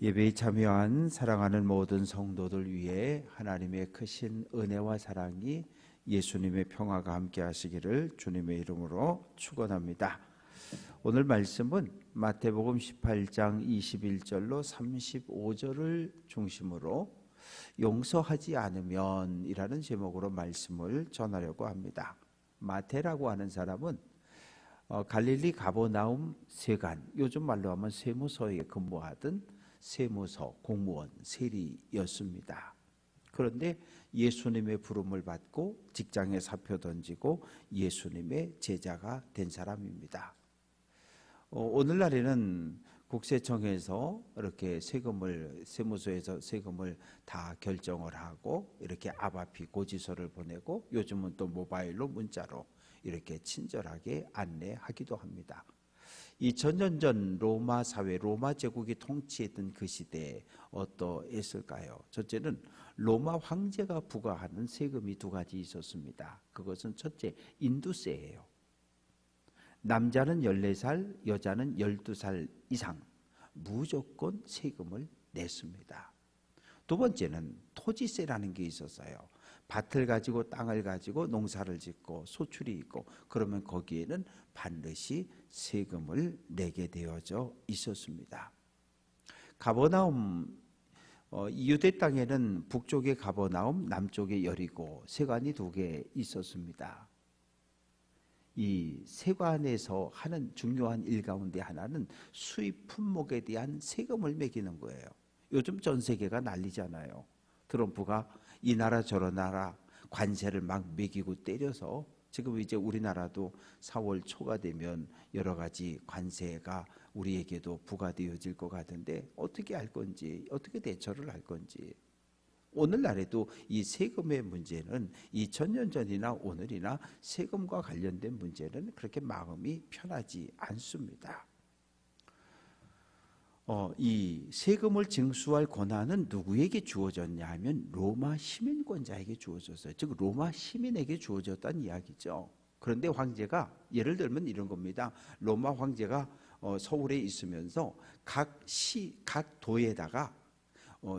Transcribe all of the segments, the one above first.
예배에 참여한 사랑하는 모든 성도들 위해 하나님의 크신 은혜와 사랑이 예수님의 평화가 함께 하시기를 주님의 이름으로 축원합니다. 오늘 말씀은 마태복음 18장 21절로 35절을 중심으로 용서하지 않으면 이라는 제목으로 말씀을 전하려고 합니다. 마태라고 하는 사람은 갈릴리 가버나움 세관, 요즘 말로 하면 세무서에 근무하던 세무서, 공무원, 세리였습니다. 그런데 예수님의 부름을 받고 직장에 사표 던지고 예수님의 제자가 된 사람입니다. 오늘날에는 국세청에서 이렇게 세무서에서 세금을 다 결정을 하고 이렇게 앞앞이 고지서를 보내고 요즘은 또 모바일로 문자로 이렇게 친절하게 안내하기도 합니다. 2000년 전 로마 사회, 로마 제국이 통치했던 그 시대에 어떠했을까요? 첫째는 로마 황제가 부과하는 세금이 두 가지 있었습니다. 그것은 첫째, 인두세예요. 남자는 14살, 여자는 12살 이상 무조건 세금을 냈습니다. 두 번째는 토지세라는 게 있었어요. 밭을 가지고 땅을 가지고 농사를 짓고 소출이 있고 그러면 거기에는 반드시 세금을 내게 되어져 있었습니다. 가버나움, 유대 땅에는 북쪽에 가버나움, 남쪽에 여리고 세관이 두 개 있었습니다. 이 세관에서 하는 중요한 일 가운데 하나는 수입 품목에 대한 세금을 매기는 거예요. 요즘 전 세계가 난리잖아요. 트럼프가 이 나라 저런 나라 관세를 막 매기고 때려서 지금 이제 우리나라도 4월 초가 되면 여러 가지 관세가 우리에게도 부과되어질 것 같은데 어떻게 할 건지, 어떻게 대처를 할 건지. 오늘날에도 이 세금의 문제는 2000년 전이나 오늘이나 세금과 관련된 문제는 그렇게 마음이 편하지 않습니다. 이 세금을 징수할 권한은 누구에게 주어졌냐 하면 로마 시민권자에게 주어졌어요. 즉 로마 시민에게 주어졌다는 이야기죠. 그런데 황제가 예를 들면 이런 겁니다. 로마 황제가 서울에 있으면서 각 시, 각 도에다가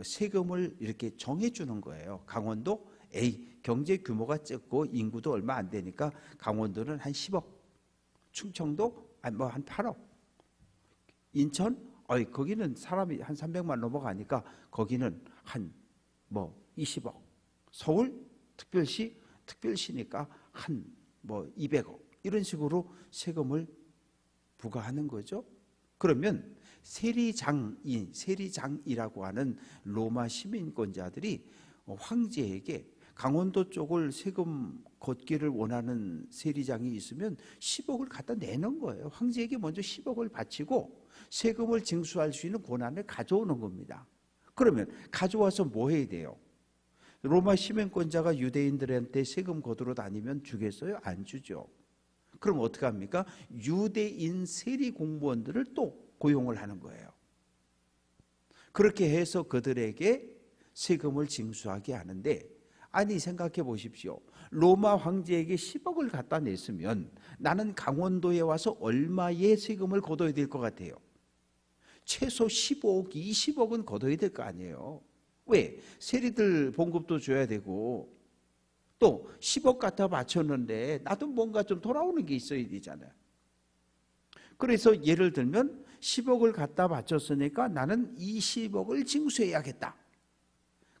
세금을 이렇게 정해주는 거예요. 강원도 경제 규모가 적고 인구도 얼마 안 되니까 강원도는 한 10억, 충청도 한 8억, 인천 거기는 사람이 한 300만 넘어가니까 거기는 한 20억. 서울 특별시니까 한 200억. 이런 식으로 세금을 부과하는 거죠. 그러면 세리장이라고 하는 로마 시민권자들이 황제에게 강원도 쪽을 세금 걷기를 원하는 세리장이 있으면 10억을 갖다 내는 거예요. 황제에게 먼저 10억을 바치고 세금을 징수할 수 있는 권한을 가져오는 겁니다. 그러면 가져와서 뭐 해야 돼요? 로마 시민권자가 유대인들한테 세금 거두러 다니면 주겠어요? 안 주죠. 그럼 어떻게 합니까? 유대인 세리 공무원들을 또 고용을 하는 거예요. 그렇게 해서 그들에게 세금을 징수하게 하는데, 아니 생각해 보십시오. 로마 황제에게 10억을 갖다 냈으면 나는 강원도에 와서 얼마의 세금을 걷어야 될 것 같아요? 최소 15억, 20억은 걷어야 될 거 아니에요. 왜? 세리들 봉급도 줘야 되고 또 10억 갖다 바쳤는데 나도 뭔가 좀 돌아오는 게 있어야 되잖아요. 그래서 예를 들면 10억을 갖다 바쳤으니까 나는 20억을 징수해야겠다.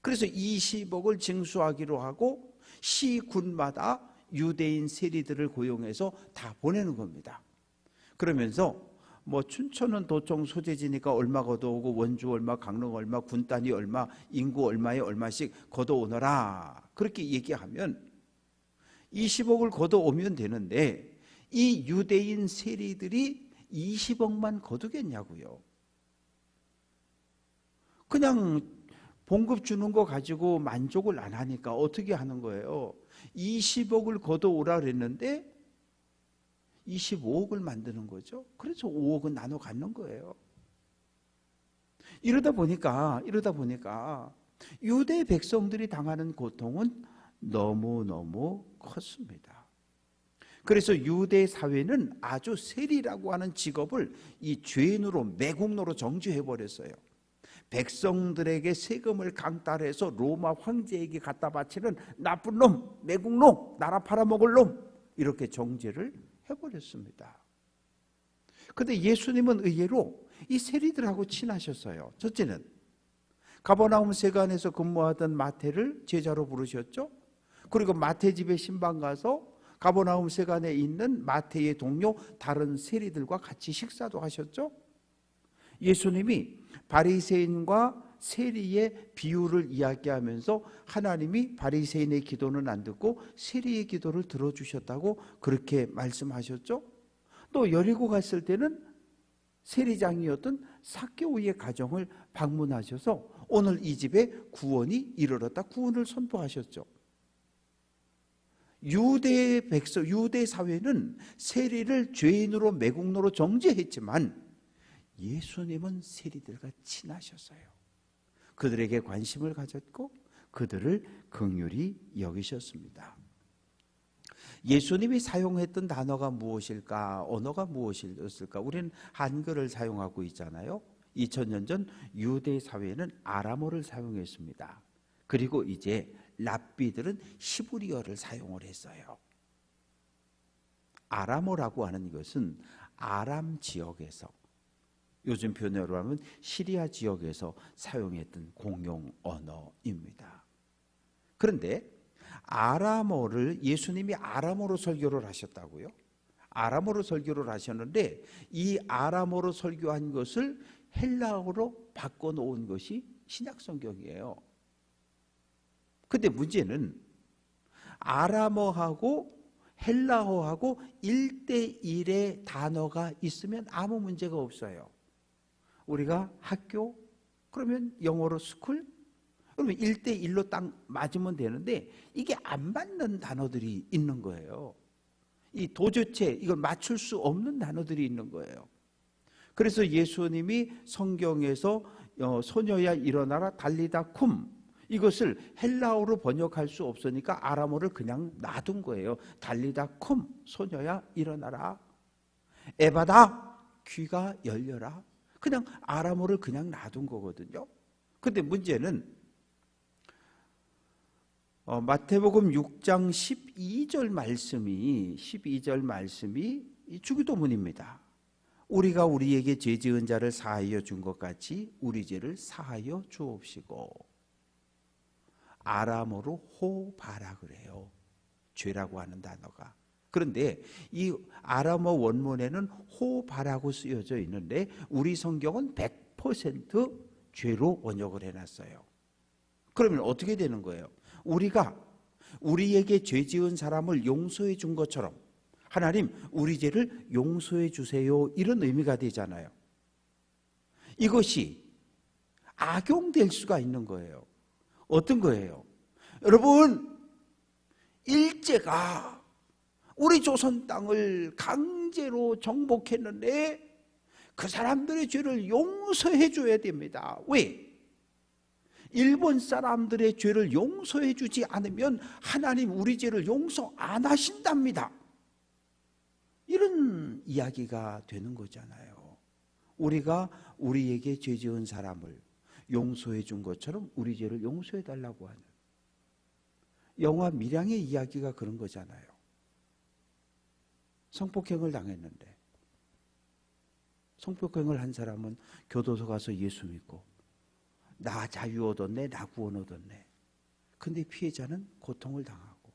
그래서 20억을 징수하기로 하고 시군마다 유대인 세리들을 고용해서 다 보내는 겁니다. 그러면서 춘천은 도청 소재지니까 얼마 걷어오고 원주 얼마, 강릉 얼마, 군단위 얼마, 인구 얼마에 얼마씩 걷어오너라. 그렇게 얘기하면 20억을 걷어오면 되는데 이 유대인 세리들이 20억만 거두겠냐고요. 그냥 봉급 주는 거 가지고 만족을 안 하니까 어떻게 하는 거예요? 20억을 걷어오라 그랬는데 25억을 만드는 거죠. 그래서 5억은 나눠 갖는 거예요. 이러다 보니까 유대 백성들이 당하는 고통은 너무너무 컸습니다. 그래서 유대 사회는 아주 세리라고 하는 직업을 이 죄인으로 매국노로 정지해 버렸어요. 백성들에게 세금을 강탈해서 로마 황제에게 갖다 바치는 나쁜 놈, 매국놈, 나라 팔아먹을 놈, 이렇게 정죄를 해버렸습니다. 그런데 예수님은 의외로 이 세리들하고 친하셨어요. 첫째는 가버나움 세관에서 근무하던 마태를 제자로 부르셨죠. 그리고 마태 집에 신방 가서 가버나움 세관에 있는 마태의 동료 다른 세리들과 같이 식사도 하셨죠. 예수님이 바리새인과 세리의 비유를 이야기하면서 하나님이 바리새인의 기도는 안 듣고 세리의 기도를 들어주셨다고 그렇게 말씀하셨죠. 또 여리고 갔을 때는 세리장이었던 삭개오의 가정을 방문하셔서 오늘 이 집에 구원이 이르렀다, 구원을 선포하셨죠. 유대 사회는 세리를 죄인으로 매국노로 정죄했지만 예수님은 세리들과 친하셨어요. 그들에게 관심을 가졌고 그들을 긍휼히 여기셨습니다. 예수님이 사용했던 단어가 무엇일까? 언어가 무엇이었을까? 우리는 한글을 사용하고 있잖아요. 2000년 전 유대 사회는 아람어를 사용했습니다. 그리고 이제 랍비들은 히브리어를 사용을 했어요. 아람어라고 하는 것은 아람 지역에서, 요즘 표현으로 하면 시리아 지역에서 사용했던 공용 언어입니다. 그런데 아람어를 예수님이 아람어로 설교를 하셨다고요? 아람어로 설교를 하셨는데 이 아람어로 설교한 것을 헬라어로 바꿔놓은 것이 신약성경이에요. 근데 문제는 아람어하고 헬라어하고 1:1의 단어가 있으면 아무 문제가 없어요. 우리가 학교, 그러면 영어로 스쿨, 그러면 1:1로 딱 맞으면 되는데 이게 안 맞는 단어들이 있는 거예요. 이 도저체 이걸 맞출 수 없는 단어들이 있는 거예요. 그래서 예수님이 성경에서 소녀야 일어나라 달리다 쿰, 이것을 헬라어로 번역할 수 없으니까 아람어를 그냥 놔둔 거예요. 달리다 쿰, 소녀야 일어나라. 에바다, 귀가 열려라. 그냥 아람어를 그냥 놔둔 거거든요. 근데 문제는 마태복음 6장 12절 말씀이 주기도문입니다. 우리가 우리에게 죄 지은 자를 사하여 준 것 같이 우리 죄를 사하여 주옵시고. 아람어로 호바라 그래요. 죄라고 하는 단어가. 그런데 이 아람어 원문에는 호바라고 쓰여져 있는데 우리 성경은 100% 죄로 번역을 해놨어요. 그러면 어떻게 되는 거예요? 우리가 우리에게 죄 지은 사람을 용서해 준 것처럼 하나님 우리 죄를 용서해 주세요, 이런 의미가 되잖아요. 이것이 악용될 수가 있는 거예요. 어떤 거예요? 여러분, 일제가 우리 조선 땅을 강제로 정복했는데 그 사람들의 죄를 용서해 줘야 됩니다. 왜? 일본 사람들의 죄를 용서해 주지 않으면 하나님 우리 죄를 용서 안 하신답니다. 이런 이야기가 되는 거잖아요. 우리가 우리에게 죄 지은 사람을 용서해 준 것처럼 우리 죄를 용서해 달라고 하는 영화 밀양의 이야기가 그런 거잖아요. 성폭행을 당했는데 성폭행을 한 사람은 교도소 가서 예수 믿고 나 자유 얻었네, 나 구원 얻었네. 근데 피해자는 고통을 당하고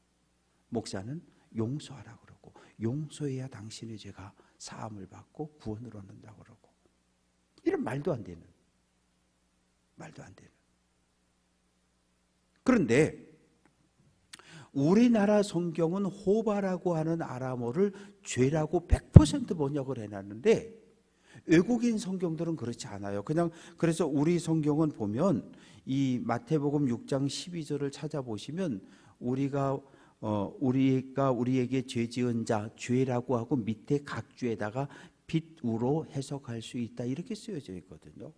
목사는 용서하라 그러고 용서해야 당신의 죄가 사함을 받고 구원을 얻는다고 그러고, 이런 말도 안 되는. 그런데 우리나라 성경은 호바라고 하는 아람어를 죄라고 100% 번역을 해놨는데 외국인 성경들은 그렇지 않아요. 그래서 우리 성경은 보면 이 마태복음 6장 12절을 찾아보시면 우리가 우리에게 죄 지은 자, 죄라고 하고 밑에 각 죄에다가 빛으로 해석할 수 있다, 이렇게 쓰여져 있거든요.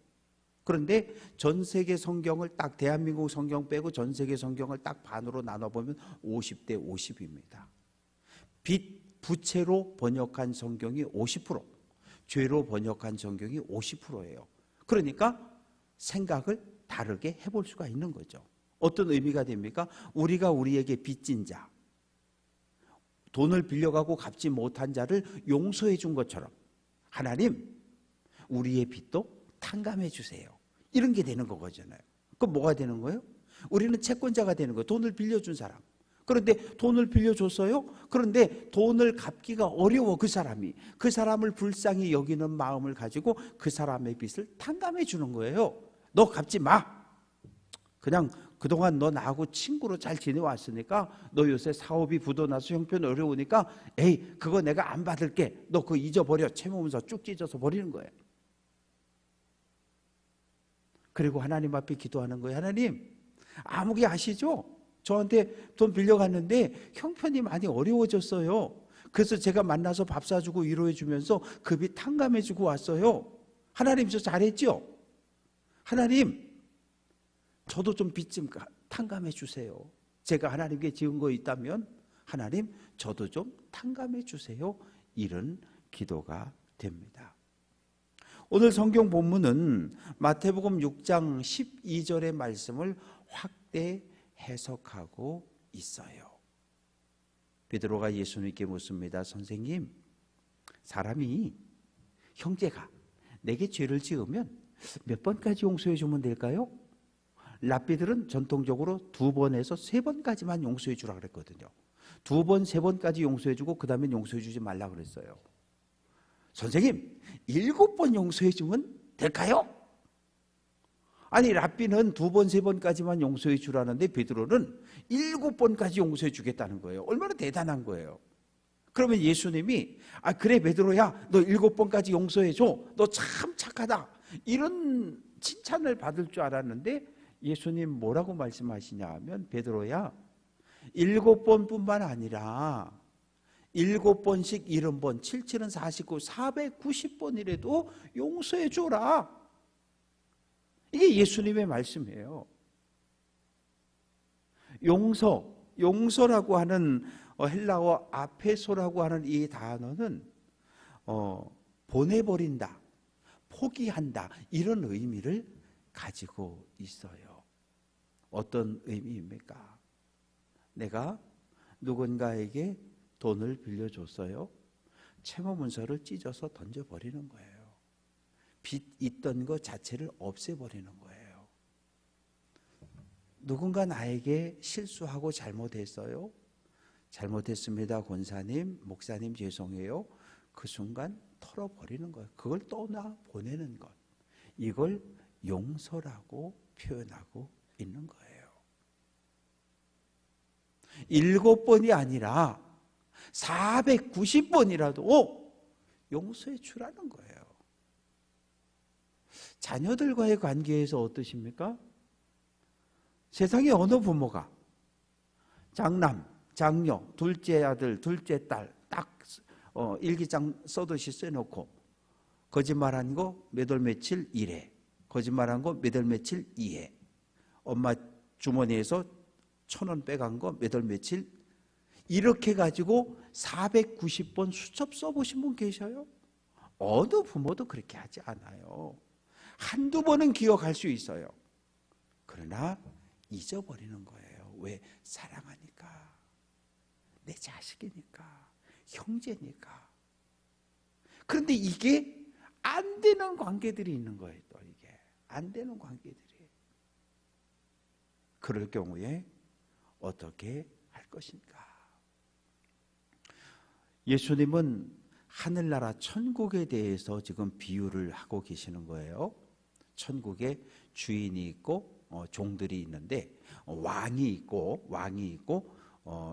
그런데 전 세계 성경을 딱 대한민국 성경 빼고 전 세계 성경을 딱 반으로 나눠보면 50대 50입니다. 빛, 부채로 번역한 성경이 50%, 죄로 번역한 성경이 50%예요. 그러니까 생각을 다르게 해볼 수가 있는 거죠. 어떤 의미가 됩니까? 우리가 우리에게 빚진 자, 돈을 빌려가고 갚지 못한 자를 용서해 준 것처럼 하나님, 우리의 빚도 탕감해 주세요. 이런 게 되는 거잖아요. 그럼 뭐가 되는 거예요? 우리는 채권자가 되는 거예요. 돈을 빌려준 사람. 그런데 돈을 빌려줬어요. 그런데 돈을 갚기가 어려워. 그 사람을 불쌍히 여기는 마음을 가지고 그 사람의 빚을 탕감해 주는 거예요. 너 갚지 마. 그냥 그동안 너 나하고 친구로 잘 지내왔으니까 너 요새 사업이 부도나서 형편 어려우니까 에이, 그거 내가 안 받을게. 너 그거 잊어버려. 채무문서 쭉 찢어서 버리는 거예요. 그리고 하나님 앞에 기도하는 거예요. 하나님, 아무개 아시죠? 저한테 돈 빌려갔는데 형편이 많이 어려워졌어요. 그래서 제가 만나서 밥 사주고 위로해 주면서 그 빚 탕감해 주고 왔어요. 하나님, 저 잘했죠? 하나님, 저도 좀 빚 좀 탕감해 주세요. 제가 하나님께 지은 거 있다면 하나님, 저도 좀 탕감해 주세요. 이런 기도가 됩니다. 오늘 성경 본문은 마태복음 6장 12절의 말씀을 확대 해석하고 있어요. 베드로가 예수님께 묻습니다. 선생님, 사람이, 형제가 내게 죄를 지으면 몇 번까지 용서해 주면 될까요? 랍비들은 전통적으로 2번에서 3번까지만 용서해 주라 그랬거든요. 2번, 3번까지 용서해 주고 그 다음엔 용서해 주지 말라 그랬어요. 선생님, 7번 용서해 주면 될까요? 아니, 랍비는 2번, 3번까지만 용서해 주라는데 베드로는 7번까지 용서해 주겠다는 거예요. 얼마나 대단한 거예요. 그러면 예수님이 그래 베드로야, 너 7번까지 용서해 줘. 너 참 착하다. 이런 칭찬을 받을 줄 알았는데 예수님 뭐라고 말씀하시냐 하면, 베드로야, 7번뿐만 아니라 7번씩 70번, 77은 49, 490번이라도 용서해 줘라. 이게 예수님의 말씀이에요. 용서라고 하는 헬라어 아페소라고 하는 이 단어는 보내버린다, 포기한다, 이런 의미를 가지고 있어요. 어떤 의미입니까? 내가 누군가에게 돈을 빌려줬어요. 채무문서를 찢어서 던져버리는 거예요. 빚 있던 것 자체를 없애버리는 거예요. 누군가 나에게 실수하고 잘못했어요. 잘못했습니다, 권사님, 목사님 죄송해요. 그 순간 털어버리는 거예요. 그걸 떠나 보내는 것. 이걸 용서라고 표현하고 있는 거예요. 7번이 아니라 490번이라도 용서해 주라는 거예요. 자녀들과의 관계에서 어떠십니까? 세상에 어느 부모가 장남, 장녀, 둘째 아들, 둘째 딸 딱 일기장 써듯이 써놓고 거짓말한 거 몇 월 며칠 1회, 거짓말한 거 몇 월 며칠 2회, 엄마 주머니에서 1,000원 빼간 거 몇 월 며칠, 이렇게 가지고 490번 수첩 써보신 분 계셔요? 어느 부모도 그렇게 하지 않아요. 한두 번은 기억할 수 있어요. 그러나 잊어버리는 거예요. 왜? 사랑하니까, 내 자식이니까, 형제니까. 그런데 이게 안 되는 관계들이 있는 거예요. 또 이게 안 되는 관계들이. 그럴 경우에 어떻게 할 것인가? 예수님은 하늘나라 천국에 대해서 지금 비유를 하고 계시는 거예요. 천국에 주인이 있고 종들이 있는데 왕이 있고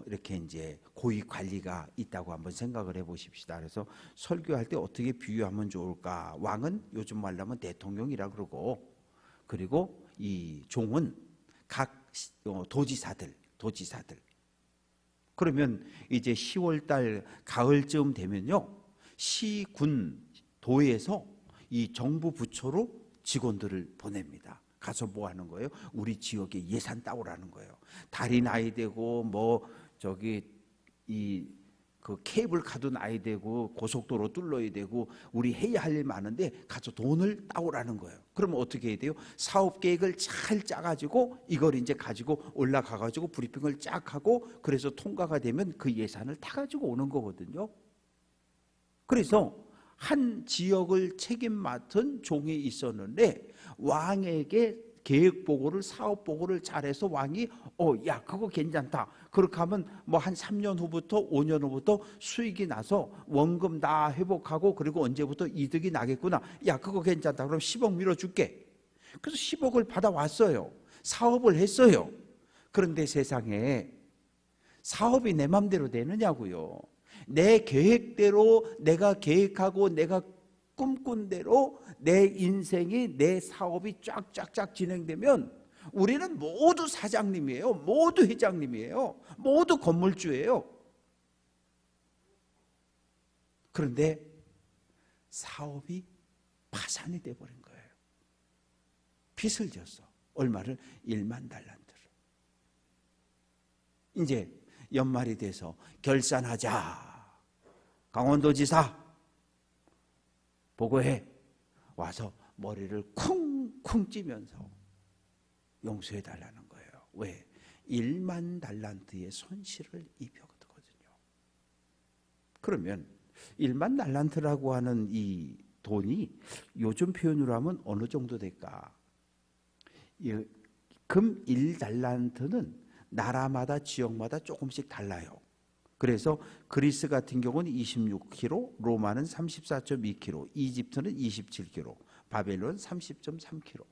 이렇게 이제 고위 관리가 있다고 한번 생각을 해보십시다. 그래서 설교할 때 어떻게 비유하면 좋을까? 왕은 요즘 말로 하면 대통령이라 그러고, 그리고 이 종은 각 도지사들. 그러면 이제 10월달 가을쯤 되면요, 시, 군, 도에서 이 정부 부처로 직원들을 보냅니다. 가서 뭐 하는 거예요? 우리 지역에 예산 따오라는 거예요. 달이 나야 되고 그 케이블 카도 놔야 되고 고속도로 뚫어야 되고 우리 해야 할 일 많은데 가서 돈을 따오라는 거예요. 그러면 어떻게 해야 돼요? 사업 계획을 잘 짜가지고 이걸 이제 가지고 올라가가지고 브리핑을 쫙 하고 그래서 통과가 되면 그 예산을 다 가지고 오는 거거든요. 그래서 한 지역을 책임 맡은 종이 있었는데 왕에게 계획 보고를 사업 보고를 잘해서 왕이 야 그거 괜찮다. 그렇게 하면 뭐 한 3년 후부터 5년 후부터 수익이 나서 원금 다 회복하고 그리고 언제부터 이득이 나겠구나. 야 그거 괜찮다. 그럼 10억 밀어줄게. 그래서 10억을 받아왔어요. 사업을 했어요. 그런데 세상에 사업이 내 맘대로 되느냐고요. 내 계획대로 내가 계획하고 내가 꿈꾼 대로 내 인생이 내 사업이 쫙쫙쫙 진행되면 우리는 모두 사장님이에요. 모두 회장님이에요. 모두 건물주예요. 그런데 사업이 파산이 돼버린 거예요. 빚을 졌어. 얼마를? 1만 달란트를. 이제 연말이 돼서 결산하자. 강원도지사 보고해. 와서 머리를 쿵쿵 찌면서 용서해 달라는 거예요. 왜? 1만 달란트의 손실을 입혔거든요. 그러면 1만 달란트라고 하는 이 돈이 요즘 표현으로 하면 어느 정도 될까? 금 1달란트는 나라마다 지역마다 조금씩 달라요. 그래서 그리스 같은 경우는 26kg, 로마는 34.2kg, 이집트는 27kg, 바벨론 30.3kg.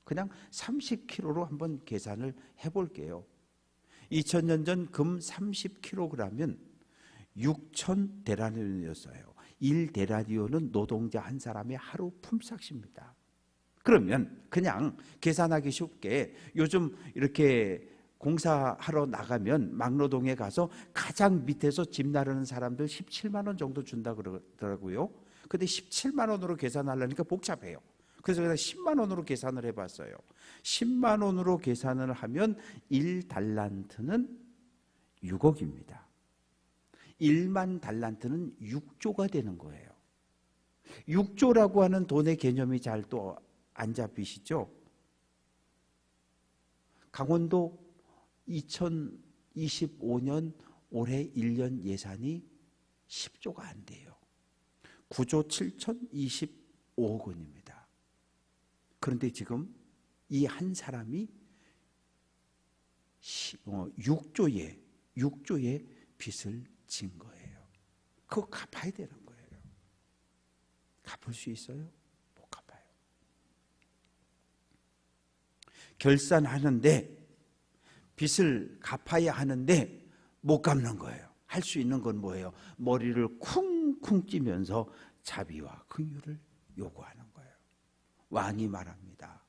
그냥 30kg로 한번 계산을 해볼게요. 2000년 전 금 30kg이면 6,000데나리온이었어요. 1데나리온은 노동자 한 사람의 하루 품삯입니다. 그러면 그냥 계산하기 쉽게 요즘 이렇게 공사하러 나가면 막노동에 가서 가장 밑에서 집 나르는 사람들 17만 원 정도 준다 그러더라고요. 근데 17만 원으로 계산하려니까 복잡해요. 그래서 그냥 10만 원으로 계산을 해봤어요. 10만 원으로 계산을 하면 1달란트는 6억입니다. 1만 달란트는 6조가 되는 거예요. 6조라고 하는 돈의 개념이 잘 또 안 잡히시죠? 강원도 2025년 올해 1년 예산이 10조가 안 돼요. 9조 7,025억 원입니다. 그런데 지금 이 한 사람이 6조의 빚을 진 거예요. 그거 갚아야 되는 거예요. 갚을 수 있어요? 못 갚아요. 결산하는데 빚을 갚아야 하는데 못 갚는 거예요. 할 수 있는 건 뭐예요? 머리를 쿵쿵 찌면서 자비와 긍휼을 요구하는 거예요. 왕이 말합니다.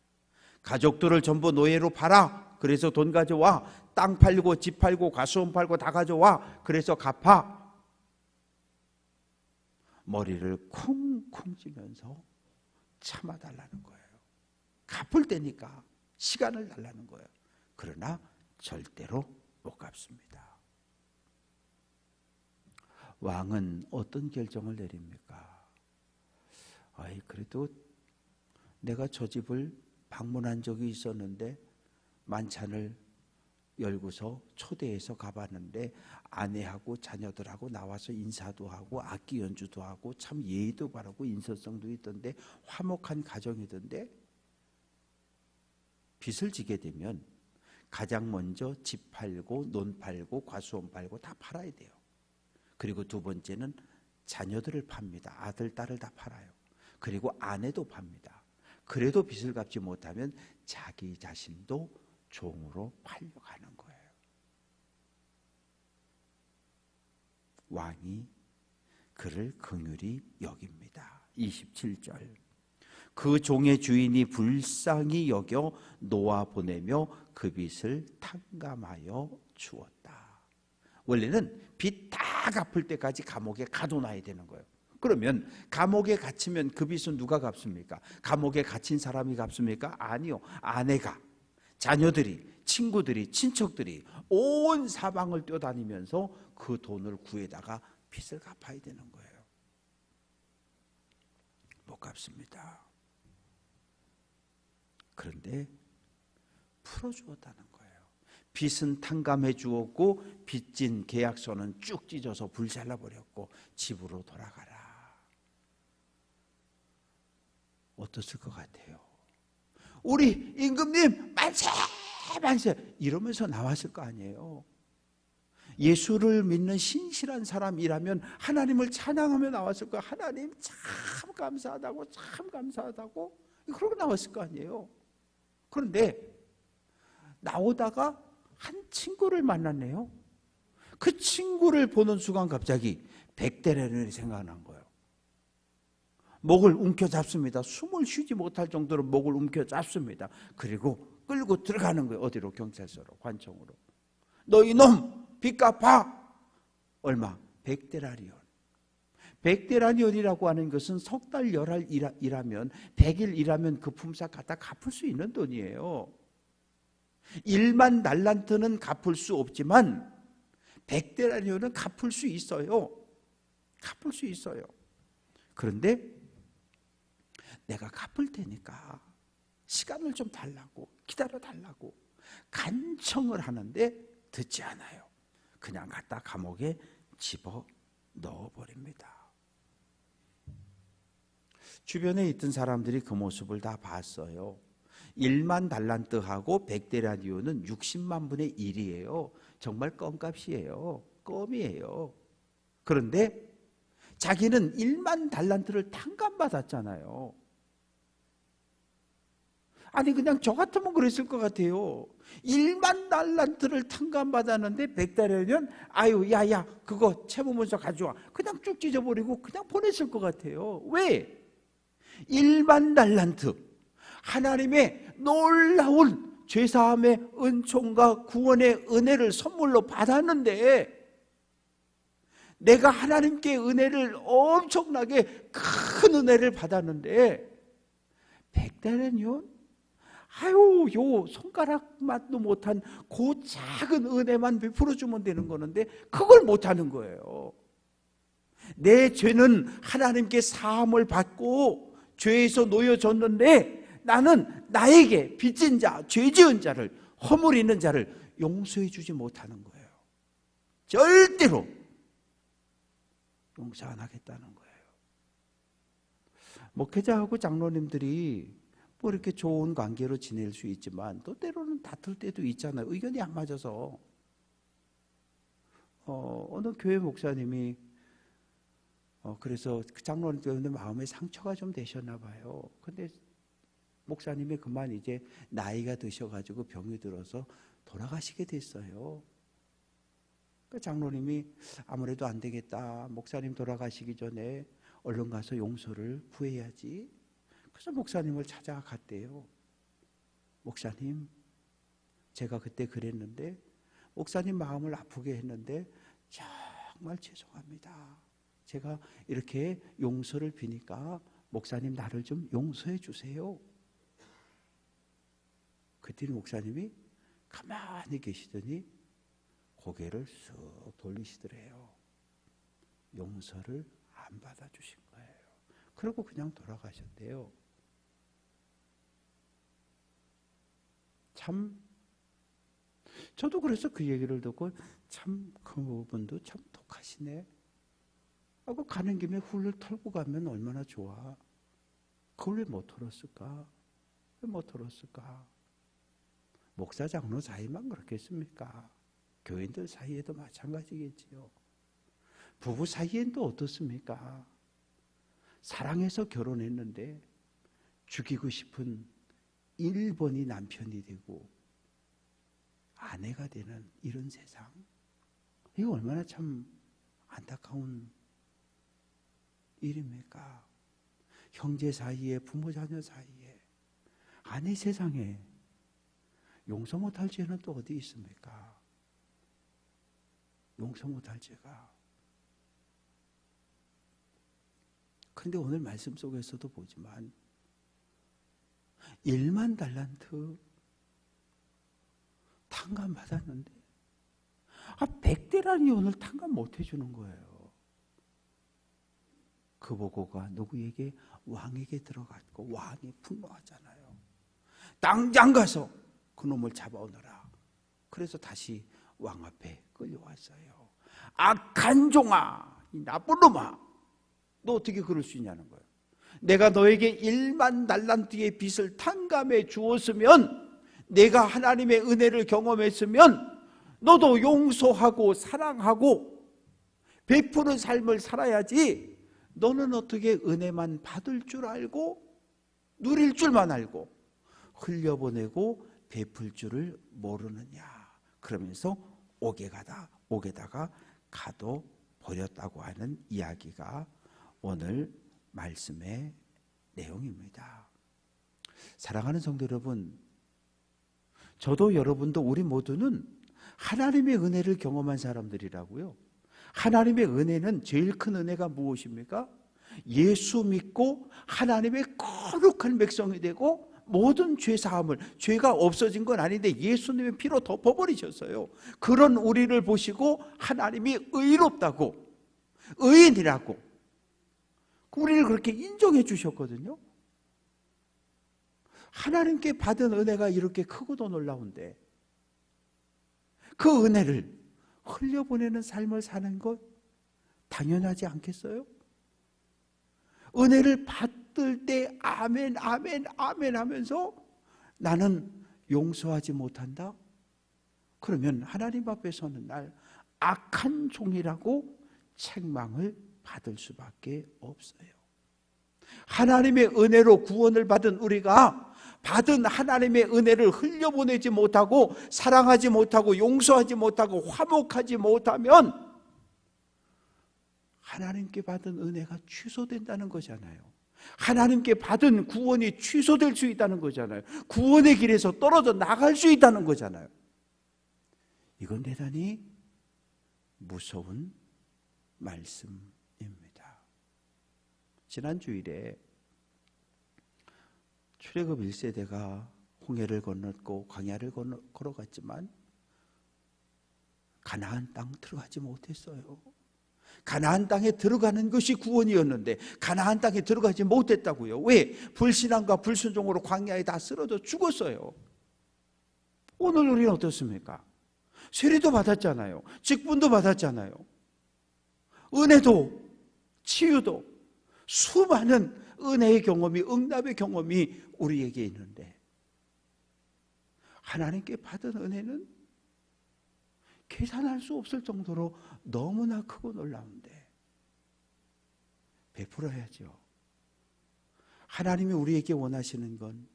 가족들을 전부 노예로 팔아. 그래서 돈 가져와. 땅 팔고 집 팔고 가수원 팔고 다 가져와. 그래서 갚아. 머리를 쿵쿵 찌면서 참아달라는 거예요. 갚을 때니까 시간을 달라는 거예요. 그러나 절대로 못 갚습니다. 왕은 어떤 결정을 내립니까? 그래도 내가 저 집을 방문한 적이 있었는데 만찬을 열고서 초대해서 가봤는데 아내하고 자녀들하고 나와서 인사도 하고 악기 연주도 하고 참 예의도 바르고 인서성도 있던데 화목한 가정이던데 빚을 지게 되면 가장 먼저 집 팔고 논 팔고 과수원 팔고 다 팔아야 돼요. 그리고 두 번째는 자녀들을 팝니다. 아들, 딸을 다 팔아요. 그리고 아내도 팝니다. 그래도 빚을 갚지 못하면 자기 자신도 종으로 팔려가는 거예요. 왕이 그를 긍휼히 여깁니다. 27절. 그 종의 주인이 불쌍히 여겨 놓아 보내며 그 빚을 탕감하여 주었다. 원래는 빚 다 갚을 때까지 감옥에 가둬놔야 되는 거예요. 그러면 감옥에 갇히면 그 빚은 누가 갚습니까? 감옥에 갇힌 사람이 갚습니까? 아니요. 아내가, 자녀들이, 친구들이, 친척들이 온 사방을 뛰어다니면서 그 돈을 구해다가 빚을 갚아야 되는 거예요. 못 갚습니다. 그런데 풀어주었다는 거예요. 빚은 탕감해 주었고 빚진 계약서는 쭉 찢어서 불살라버렸고 집으로 돌아가라. 어떻을 것 같아요? 우리 임금님 만세 만세 이러면서 나왔을 거 아니에요. 예수를 믿는 신실한 사람이라면 하나님을 찬양하며 나왔을 거예요. 하나님 참 감사하다고 참 감사하다고 그러고 나왔을 거 아니에요. 그런데 나오다가 한 친구를 만났네요. 그 친구를 보는 순간 갑자기 백대라년이 생각난 거예요. 목을 움켜잡습니다. 숨을 쉬지 못할 정도로 목을 움켜잡습니다. 그리고 끌고 들어가는 거예요. 어디로? 경찰서로, 관청으로. 너 이놈 빚 갚아. 얼마? 100데나리온. 100데나리온이라고 하는 것은 석 달 열흘 일하면 100일 일하면 그 품삯 갖다 갚을 수 있는 돈이에요. 1만 달란트는 갚을 수 없지만 100데나리온은 갚을 수 있어요. 갚을 수 있어요. 그런데 내가 갚을 테니까 시간을 좀 달라고 기다려 달라고 간청을 하는데 듣지 않아요. 그냥 갖다 감옥에 집어 넣어버립니다. 주변에 있던 사람들이 그 모습을 다 봤어요. 1만 달란트하고 100데나리온은 60만 분의 1이에요. 정말 껌값이에요. 껌이에요. 그런데 자기는 1만 달란트를 탕감받았잖아요. 아니 그냥 저 같으면 그랬을 것 같아요. 1만 달란트를 탕감받았는데 100데나리온 아유 야야 그거 채무문서 가져와. 그냥 쭉 찢어버리고 그냥 보냈을 것 같아요. 왜? 1만 달란트 하나님의 놀라운 죄사함의 은총과 구원의 은혜를 선물로 받았는데 내가 하나님께 은혜를 엄청나게 큰 은혜를 받았는데 100데나리온? 아유 요 손가락만도 못한 그 작은 은혜만 베풀어주면 되는 거는데 그걸 못하는 거예요. 내 죄는 하나님께 사함을 받고 죄에서 놓여졌는데 나는 나에게 빚진 자, 죄 지은 자를, 허물 있는 자를 용서해 주지 못하는 거예요. 절대로 용서 안 하겠다는 거예요. 목회자하고 장로님들이 뭐 이렇게 좋은 관계로 지낼 수 있지만 또 때로는 다툴 때도 있잖아요. 의견이 안 맞아서. 어느 교회 목사님이 그래서 그 장로님들 마음에 상처가 좀 되셨나 봐요. 근데 목사님이 그만 이제 나이가 드셔가지고 병이 들어서 돌아가시게 됐어요. 그 장로님이 아무래도 안 되겠다. 목사님 돌아가시기 전에 얼른 가서 용서를 구해야지. 그래서 목사님을 찾아갔대요. 목사님, 제가 그때 그랬는데 목사님 마음을 아프게 했는데 정말 죄송합니다. 제가 이렇게 용서를 비니까 목사님 나를 좀 용서해 주세요. 그때는 목사님이 가만히 계시더니 고개를 쑥 돌리시더래요. 용서를 안 받아주신 거예요. 그러고 그냥 돌아가셨대요. 참 저도 그래서 그 얘기를 듣고 참 그 부분도 참 독하시네 하고 가는 김에 훌을 털고 가면 얼마나 좋아. 그걸 왜 못 털었을까? 왜 못 털었을까? 목사 장로 사이만 그렇겠습니까? 교인들 사이에도 마찬가지겠지요. 부부 사이엔 또 어떻습니까? 사랑해서 결혼했는데 죽이고 싶은 1번이 남편이 되고 아내가 되는 이런 세상, 이거 얼마나 참 안타까운 일입니까? 형제 사이에, 부모 자녀 사이에, 아내 세상에 용서 못할 죄는 또 어디 있습니까? 용서 못할 죄가. 그런데 오늘 말씀 속에서도 보지만 1만 달란트 탕감 받았는데 100데나리온을 탕감 못 해주는 거예요. 그 보고가 누구에게? 왕에게 들어갔고 왕이 분노하잖아요. 당장 가서 그놈을 잡아오너라. 그래서 다시 왕 앞에 끌려왔어요. 악한 종아, 이 나쁜 놈아, 너 어떻게 그럴 수 있냐는 거예요. 내가 너에게 1만 달란트의 빚을 탕감해 주었으면, 내가 하나님의 은혜를 경험했으면 너도 용서하고 사랑하고 베푸는 삶을 살아야지. 너는 어떻게 은혜만 받을 줄 알고 누릴 줄만 알고 흘려보내고 베풀 줄을 모르느냐. 그러면서 옥에다가 가둬 버렸다고 하는 이야기가 오늘 말씀의 내용입니다. 사랑하는 성도 여러분, 저도 여러분도 우리 모두는 하나님의 은혜를 경험한 사람들이라고요. 하나님의 은혜는 제일 큰 은혜가 무엇입니까? 예수 믿고 하나님의 거룩한 백성이 되고 모든 죄 사함을, 죄가 없어진 건 아닌데 예수님의 피로 덮어버리셨어요. 그런 우리를 보시고 하나님이 의롭다고, 의인이라고 우리를 그렇게 인정해 주셨거든요. 하나님께 받은 은혜가 이렇게 크고도 놀라운데 그 은혜를 흘려보내는 삶을 사는 것 당연하지 않겠어요? 은혜를 받을 때 아멘 아멘 아멘 하면서 나는 용서하지 못한다? 그러면 하나님 앞에 서는 날 악한 종이라고 책망을 받을 수밖에 없어요. 하나님의 은혜로 구원을 받은 우리가 받은 하나님의 은혜를 흘려보내지 못하고 사랑하지 못하고 용서하지 못하고 화목하지 못하면 하나님께 받은 은혜가 취소된다는 거잖아요. 하나님께 받은 구원이 취소될 수 있다는 거잖아요. 구원의 길에서 떨어져 나갈 수 있다는 거잖아요. 이건 대단히 무서운 말씀입니다. 지난 주일에 출애굽 1세대가 홍해를 건넜고 광야를 걸어갔지만 가나안 땅 들어가지 못했어요. 가나안 땅에 들어가는 것이 구원이었는데 가나안 땅에 들어가지 못했다고요. 왜? 불신앙과 불순종으로 광야에 다 쓰러져 죽었어요. 오늘 우리는 어떻습니까? 세례도 받았잖아요. 직분도 받았잖아요. 은혜도 치유도 수많은 은혜의 경험이, 응답의 경험이 우리에게 있는데 하나님께 받은 은혜는 계산할 수 없을 정도로 너무나 크고 놀라운데 베풀어야죠. 하나님이 우리에게 원하시는 건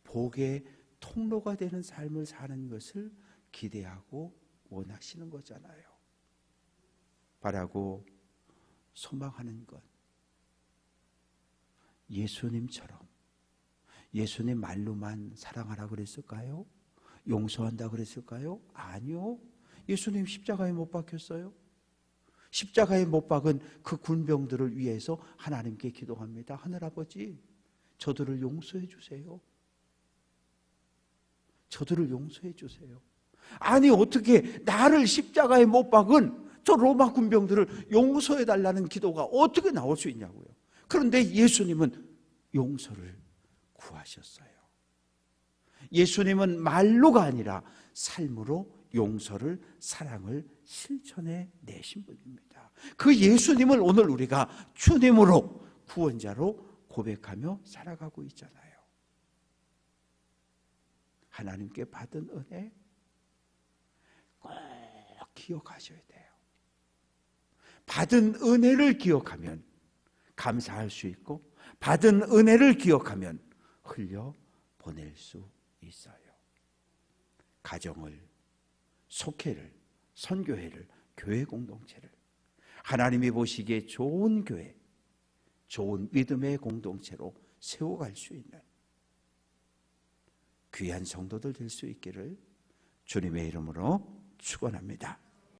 복의 통로가 되는 삶을 사는 것을 기대하고 원하시는 거잖아요. 바라고 소망하는 것, 예수님처럼 예수님 말로만 사랑하라 그랬을까요? 용서한다 그랬을까요? 아니요. 예수님 십자가에 못 박혔어요. 십자가에 못 박은 그 군병들을 위해서 하나님께 기도합니다. 하늘아버지, 저들을 용서해 주세요. 저들을 용서해 주세요. 아니 어떻게 나를 십자가에 못 박은 저 로마 군병들을 용서해 달라는 기도가 어떻게 나올 수 있냐고요. 그런데 예수님은 용서를 구하셨어요. 예수님은 말로가 아니라 삶으로 용서를, 사랑을 실천해 내신 분입니다. 그 예수님을 오늘 우리가 주님으로, 구원자로 고백하며 살아가고 있잖아요. 하나님께 받은 은혜 꼭 기억하셔야 돼요. 받은 은혜를 기억하면 감사할 수 있고 받은 은혜를 기억하면 흘려보낼 수 있어요. 가정을, 속회를, 선교회를, 교회 공동체를 하나님이 보시기에 좋은 교회, 좋은 믿음의 공동체로 세워갈 수 있는 귀한 성도들 될 수 있기를 주님의 이름으로 축원합니다.